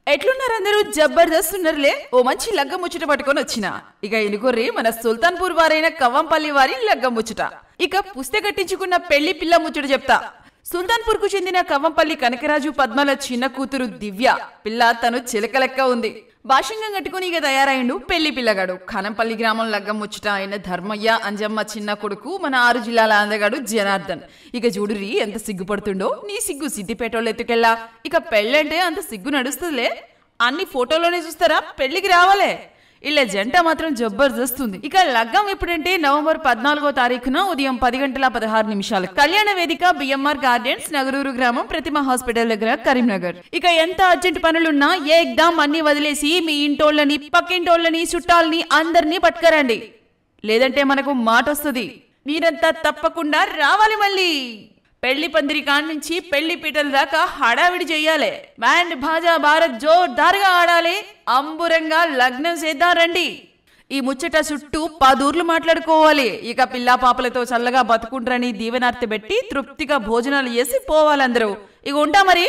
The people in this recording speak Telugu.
ఎట్లున్నారు అందరూ? జబర్దస్త్ ఉన్నారులే. ఓ మంచి లగ్గం ముచ్చట పట్టుకొని వచ్చిన. ఇక ఎనుకొర్రి మన సుల్తాన్పూర్ వారైన కవ్వంపల్లి వారి లగ్గం ముచ్చట. ఇక పుస్తె కట్టించుకున్న పెళ్లి పిల్ల ముచ్చట చెప్తా. సుల్తాన్పూర్ కు చెందిన కవ్వంపల్లి కనకరాజు పద్మల చిన్న కూతురు దివ్య. పిల్ల తను చిలకలెక్క ఉంది. భాషంగం కట్టుకుని ఇక తయారైండు పెళ్లి పిల్లగాడు. ఖానంపల్లి గ్రామం లగ్గం ముచ్చట ఆయన ధర్మయ్య అంజమ్మ చిన్న కొడుకు మన 6 జిల్లాల అందగాడు జనార్దన్. ఇక చూడురి ఎంత సిగ్గుపడుతుండో. నీ సిగ్గు సిద్దిపేటోళ్ళు ఎత్తుకెళ్ళా. ఇక పెళ్ళంటే అంత సిగ్గు నడుస్తుందిలే. అన్ని ఫోటోలోనే చూస్తారా? పెళ్లికి రావాలే. ఇళ్ళ జంట మాత్రం జబర్దస్తుంది. ఇక లగ్గం ఎప్పుడంటే నవంబర్ 14వ తారీఖున ఉదయం 10:16 కళ్యాణ వేదిక బిఎంఆర్ గార్డెన్స్, నగరూరు గ్రామం, ప్రతిమ హాస్పిటల్ దగ్గర, కరీంనగర్. ఇక ఎంత అర్జెంట్ పనులున్నా ఏకదం అన్ని వదిలేసి మీ ఇంటోళ్ళని, పక్కింటోళ్ళని, చుట్టాలని అందరినీ పట్టుకరండి. లేదంటే మనకు మాట వస్తుంది. మీరంతా తప్పకుండా రావాలి. మళ్ళీ పెళ్లి పందిరి కాన్నించి పెళ్లి పీటల దాకా హడావిడి చెయ్యాలి. బ్యాండ్ బాజా భారత్ జోర్దారుగా ఆడాలి. అంబురంగా లగ్నం చేద్దారండి. ఈ ముచ్చట చుట్టూ 10 ఊర్లు మాట్లాడుకోవాలి. ఇక పిల్లా పాపలతో చల్లగా బతుకుంటారని దీవెనార్తి పెట్టి తృప్తిగా భోజనాలు చేసి పోవాలందరూ. ఇక ఉంటా మరి.